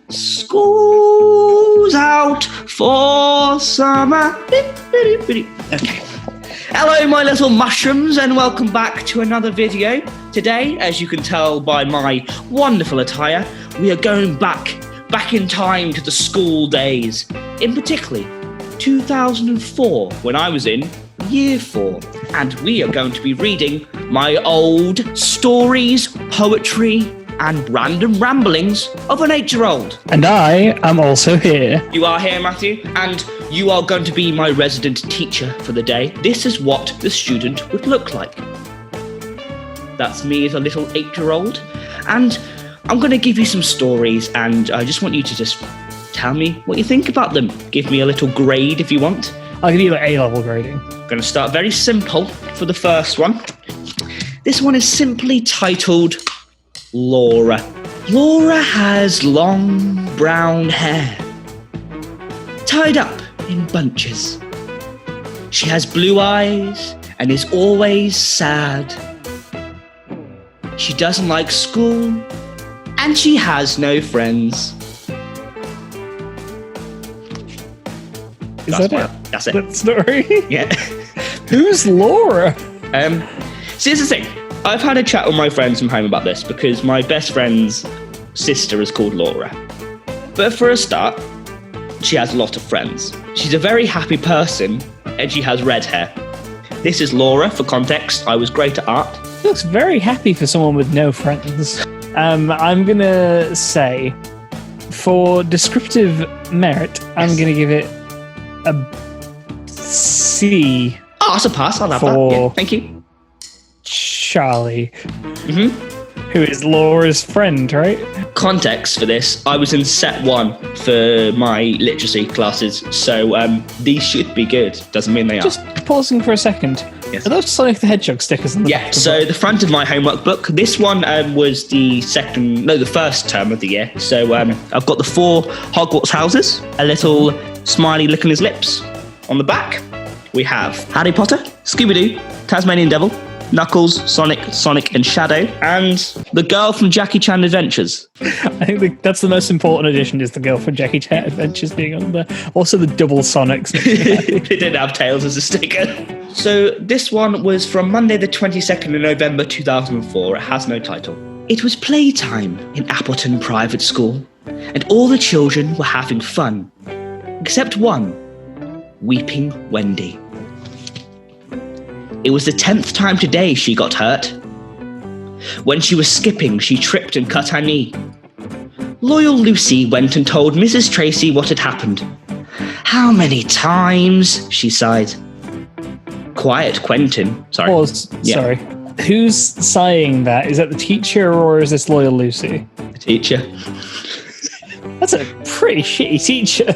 School's out for summer. Okay. Hello, my little mushrooms, and welcome back to another video. Today, as you can tell by my wonderful attire, we are going back in time to the school days. In particular, 2004, when I was in Year 4. And we are going to be reading my old stories, poetry, and random ramblings of an 8-year-old. And I am also here. You are here, Matthew, and you are going to be my resident teacher for the day. This is what the student would look like. That's me as a little 8-year-old, and I'm going to give you some stories, and I just want you to just tell me what you think about them. Give me a little grade if you want. I'll give you like A-level grading. I'm going to start very simple for the first one. This one is simply titled Laura. Laura has long brown hair, tied up in bunches. She has blue eyes and is always sad. She doesn't like school and she has no friends. Is that it? That's it. That story? Yeah. Who's Laura? So here's the thing. I've had a chat with my friends from home about this because my best friend's sister is called Laura. But for a start, she has a lot of friends. She's a very happy person and she has red hair. This is Laura, for context. I was great at art. She looks very happy for someone with no friends. I'm going to say, for descriptive merit, I'm going to give it a C. Oh, that's a pass. I'll have that. Yeah, thank you. Charlie, who is Laura's friend, right? Context for this, I was in set 1 for my literacy classes, so these should be good. Doesn't mean they are. Just pausing for a second. Yes. Are those Sonic the Hedgehog stickers? Yeah, so the front of my homework book, this one was the first term of the year. So I've got the 4 Hogwarts houses, a little smiley licking his lips. On the back, we have Harry Potter, Scooby-Doo, Tasmanian Devil, Knuckles, Sonic and Shadow, and the girl from Jackie Chan Adventures. I think that's the most important addition, is the girl from Jackie Chan Adventures being on there. Also the double Sonics. They didn't have Tails as a sticker. So this one was from Monday the 22nd of November 2004. It has no title. It was playtime in Appleton Private School, and all the children were having fun, except one, Weeping Wendy. It was the 10th time today she got hurt. When she was skipping, she tripped and cut her knee. Loyal Lucy went and told Mrs. Tracy what had happened. How many times? She sighed. Quiet Quentin. Sorry. Pause. Yeah. Sorry. Who's sighing that? Is that the teacher or is this Loyal Lucy? The teacher. That's a pretty shitty teacher.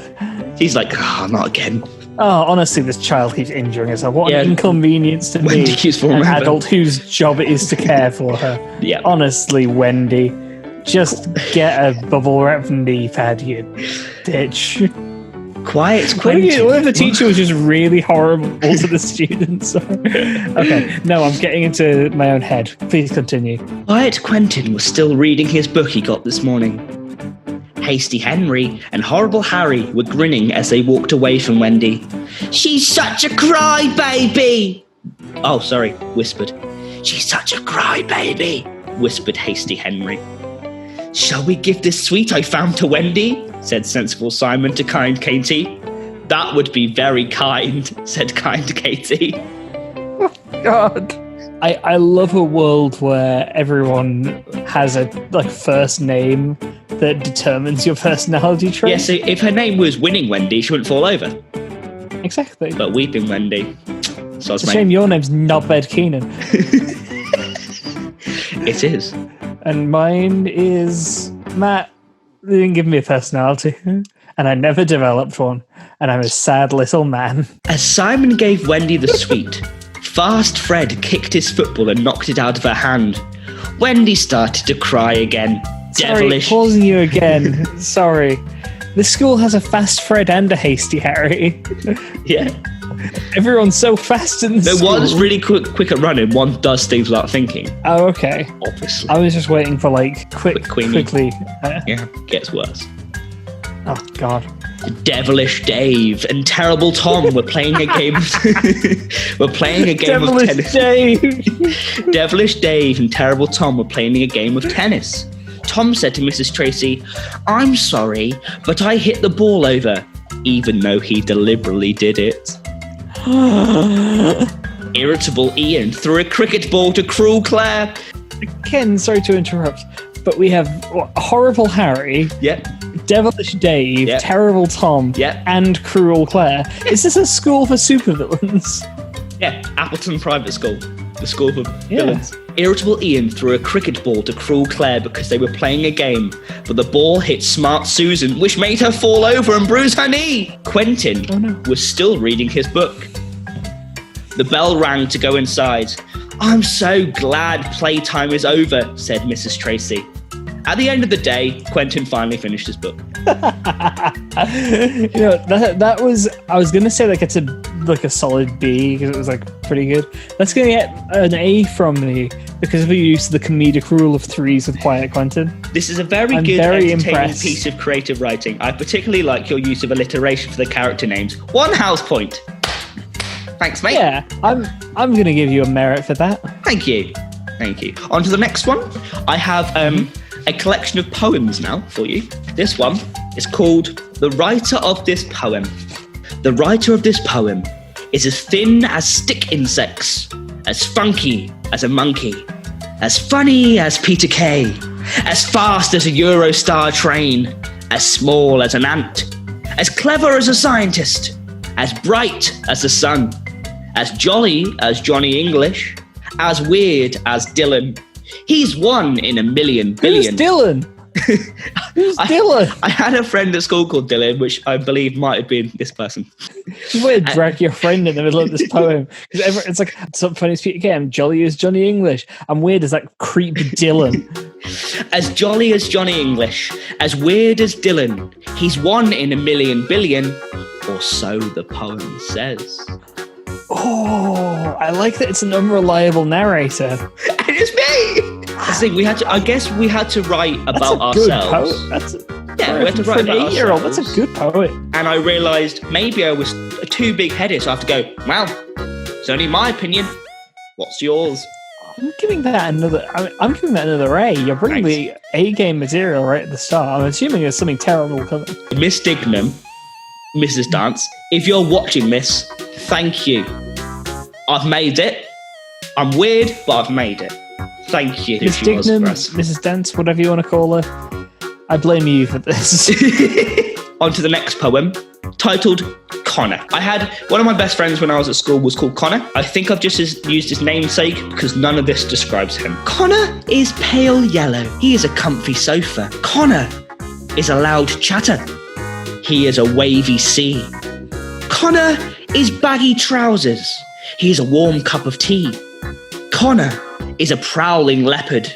He's like, not again. Oh, honestly, this child keeps injuring herself. What an inconvenience to Wendy me, keeps an falling over. adult whose job it is to care for her. Yeah. Honestly, Wendy, just get a bubble wrap knee pad, you bitch. Quiet Quentin. What if the teacher was just really horrible to the students? Okay, no, I'm getting into my own head. Please continue. Quiet Quentin was still reading his book he got this morning. Hasty Henry and Horrible Harry were grinning as they walked away from Wendy. She's such a crybaby! Oh, sorry, whispered. She's such a crybaby, whispered Hasty Henry. Shall we give this sweet I found to Wendy? Said sensible Simon to kind Katie. That would be very kind, said kind Katie. God. I love a world where everyone has a first name that determines your personality trait. Yeah, so if her name was Winning Wendy, she wouldn't fall over. Exactly. But Weeping Wendy. So it's a shame your name's Knobhead Keenan. It is. And mine is Matt. They didn't give me a personality. And I never developed one. And I'm a sad little man. As Simon gave Wendy the sweet, Fast Fred kicked his football and knocked it out of her hand. Wendy started to cry again. Devilish. Sorry, pausing you again. Sorry. This school has a Fast Fred and a Hasty Harry. Yeah. Everyone's so fast in the school. One's really quick at running, one does things without thinking. Oh, okay. Obviously. I was just waiting for quickly. Yeah, gets worse. Oh, God. Devilish Dave and Terrible Tom were playing a game. We're playing a game of tennis. Dave. Devilish Dave and Terrible Tom were playing a game of tennis. Tom said to Mrs. Tracy, "I'm sorry, but I hit the ball over," even though he deliberately did it. Irritable Ian threw a cricket ball to Cruel Claire. Ken, sorry to interrupt, but we have Horrible Harry, Yep. Devilish Dave, Yep. Terrible Tom, Yep. and Cruel Claire. Is this a school for supervillains? Yeah, Appleton Private School. The school for Yeah. villains. Irritable Ian threw a cricket ball to Cruel Claire because they were playing a game, but the ball hit Smart Susan, which made her fall over and bruise her knee. Quentin was still reading his book. The bell rang to go inside. "I'm so glad playtime is over," said Mrs. Tracy. At the end of the day, Quentin finally finished his book. That was, I was gonna say like it's a solid B because it was like pretty good. That's gonna get an A from me because of your use of the comedic rule of threes with Quiet Quentin. This is a very I'm good, very entertaining impressed. piece of creative writing. I particularly like your use of alliteration for the character names. 1 house point. Thanks, mate. Yeah, I'm gonna give you a merit for that. Thank you. On to the next one. I have a collection of poems now for you. This one is called The Writer of This Poem. The writer of this poem is as thin as stick insects, as funky as a monkey, as funny as Peter Kay, as fast as a Eurostar train, as small as an ant, as clever as a scientist, as bright as the sun, as jolly as Johnny English, as weird as Dylan. He's one in a million billion. Who's Dylan? Who's Dylan? I had a friend at school called Dylan, which I believe might have been this person. You want to drag your friend in the middle of this poem because it's like something funny as Peter Kay. I'm jolly as Johnny English. I'm weird as that creep Dylan. As jolly as Johnny English, as weird as Dylan. He's one in a million billion, or so the poem says. Oh, I like that it's an unreliable narrator. And it's me. That's the thing, I guess we had to write about That's a good ourselves. poet. That's Yeah, we had to for write an about 8-year-old. ourselves. That's a good poet. And I realised maybe I was too big-headed, so I have to go, well, it's only my opinion. What's yours? I'm giving that another. I'm giving that another A. You're bringing the A game material right at the start. I'm assuming there's something terrible coming. Miss Dignam, Mrs. Dance, if you're watching this, thank you. I've made it. I'm weird, but I've made it. Thank you. Miss Dignam, Mrs. Dance, whatever you want to call her. I blame you for this. On to the next poem, titled Connor. I had one of my best friends when I was at school was called Connor. I think I've just used his namesake because none of this describes him. Connor is pale yellow. He is a comfy sofa. Connor is a loud chatter. He is a wavy sea. Connor is baggy trousers. He is a warm cup of tea. Connor is a prowling leopard.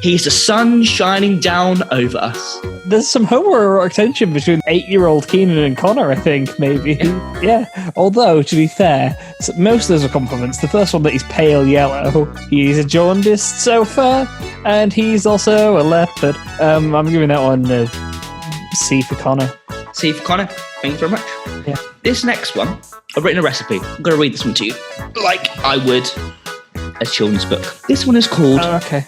He is the sun shining down over us. There's some homoerotic tension between 8-year-old Keenan and Connor, I think, maybe. Yeah. Although, to be fair, most of those are compliments. The first one that he's pale yellow. He's a jaundiced sofa, and he's also a leopard. I'm giving that one a C for Connor. C for Connor. Thank you very much. Yeah. This next one, I've written a recipe. I'm going to read this one to you, like I would a children's book. This one is called okay.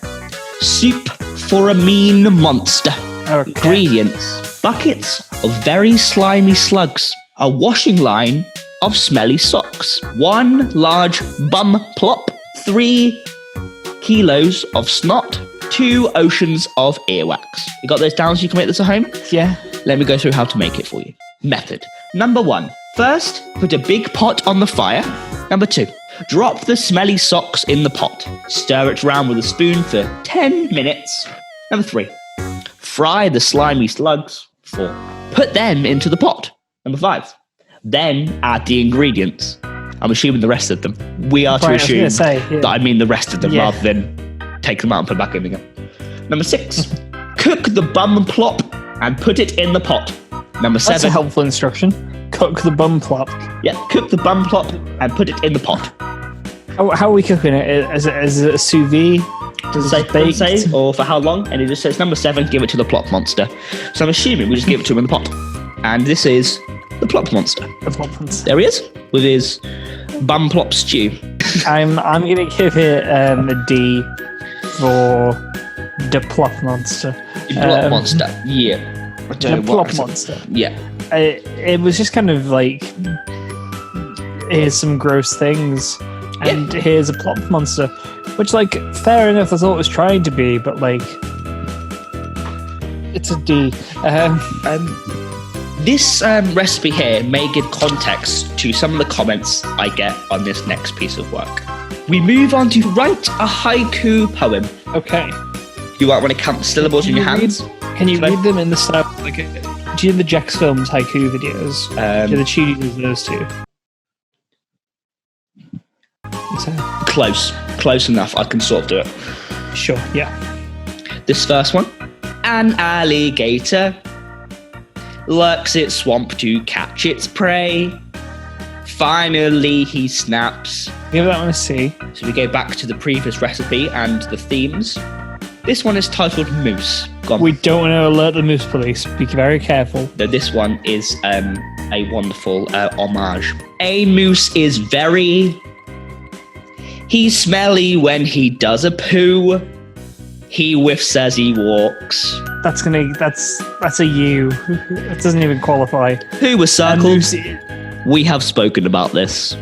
Soup for a Mean Monster. Okay. Ingredients: buckets of very slimy slugs, a washing line of smelly socks, 1 large bum plop, 3 kilos of snot, 2 oceans of earwax. You got those down so you can make this at home? Yeah. Let me go through how to make it for you. Method. Number 1. First, put a big pot on the fire. Number 2. Drop the smelly socks in the pot. Stir it round with a spoon for 10 minutes. Number 3. Fry the slimy slugs. 4. Put them into the pot. Number 5. Then add the ingredients. I'm assuming the rest of them. We are to assume that I mean the rest of them rather than take them out and put back in again. Number 6. Cook the bum plop and put it in the pot. Number 7. That's a helpful instruction. Cook the bum plop. Yeah, cook the bum plop and put it in the pot. How are we cooking it? Is it a sous vide? Doesn't say, or for how long? And it just says number 7, give it to the plop monster. So I'm assuming we just give it to him in the pot. And this is the Plop Monster. The Plop Monster. There he is, with his bum plop stew. I'm gonna give it a D for the Plop Monster. The Plop Monster, yeah. The Plop Monster. Yeah. It was just kind of like, here's some gross things, and here's a Plop Monster, which, like, fair enough, that's all it was trying to be, but, like, it's a D. This recipe here may give context to some of the comments I get on this next piece of work. We move on to write a haiku poem. Okay. You want to count the syllables in your hands? Can you read them in the style, like, do you know the Jax Films haiku videos? Do the studios those two? Close enough. I can sort of do it. Sure, yeah. This first one. An alligator lurks its swamp to catch its prey. Finally, he snaps. Give that one a C. So we go back to the previous recipe and the themes. This one is titled Moose. Go on. We don't want to alert the Moose Police. Be very careful. This one is a wonderful homage. A moose is very... He's smelly when he does a poo. He whiffs as he walks. That's a U. That doesn't even qualify. Who was circled? We have spoken about this.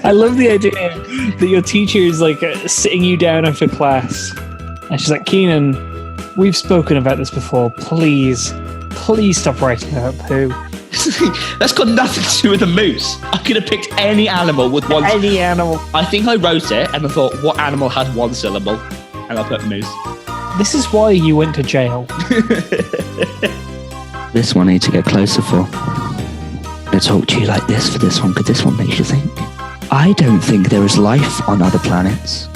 I love the idea that your teacher is like sitting you down after class, and she's like, Keenan, we've spoken about this before. Please stop writing about poo. That's got nothing to do with a moose. I could have picked any animal with one. Any animal. I think I wrote it and I thought, what animal has one syllable? And I put moose. This is why you went to jail. This one I need to get closer for. I'm going to talk to you like this for this one, because this one makes you think. I don't think there is life on other planets,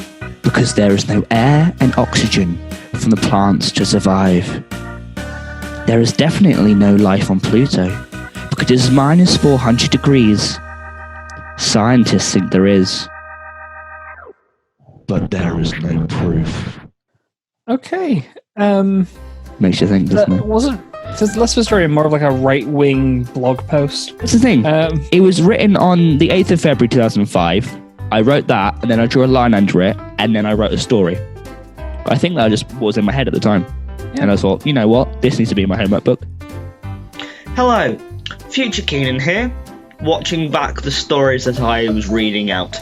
because there is no air and oxygen from the plants to survive. There is definitely no life on Pluto, because it is minus 400 degrees. Scientists think there is, but there is no proof. Okay. Makes you think, doesn't it? This was very more of like a right-wing blog post. That's the thing. It was written on the 8th of February 2005. I wrote that, and then I drew a line under it, and then I wrote a story. I think that just was in my head at the time. Yeah. And I thought, you know what? This needs to be my homework book. Hello, future Keenan here, watching back the stories that I was reading out.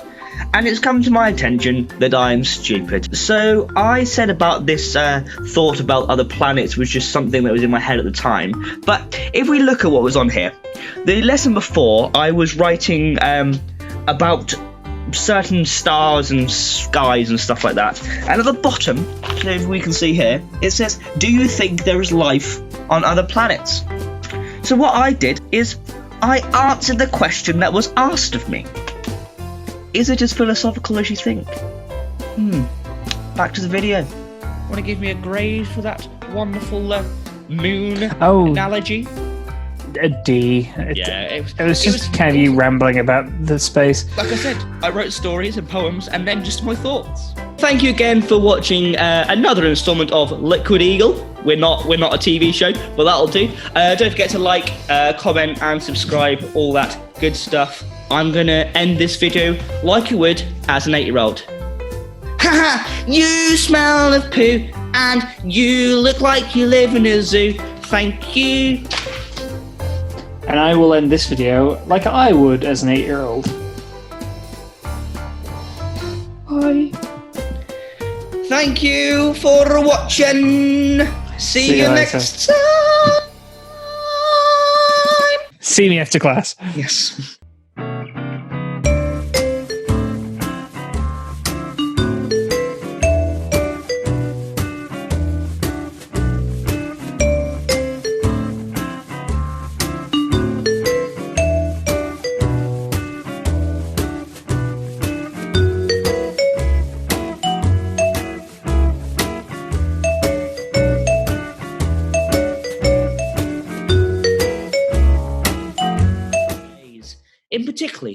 And it's come to my attention that I'm stupid. So I said about this thought about other planets was just something that was in my head at the time. But if we look at what was on here, the lesson before, I was writing about certain stars and skies and stuff like that. And at the bottom, if we can see here, it says, do you think there is life on other planets? So what I did is I answered the question that was asked of me. Is it as philosophical as you think? Back to the video. Want to give me a grade for that wonderful moon analogy? A D. It was just kind of you rambling about the space. Like I said, I wrote stories and poems and then just my thoughts. Thank you again for watching another installment of Liquid Eagle. We're not a TV show, but that'll do. Don't forget to like, comment and subscribe, all that good stuff. I'm gonna end this video like you would as an 8-year-old. Haha, you smell of poo and you look like you live in a zoo. Thank you. And I will end this video like I would as an 8-year-old. Bye. Thank you for watching. See you next time. See me after class. Yes.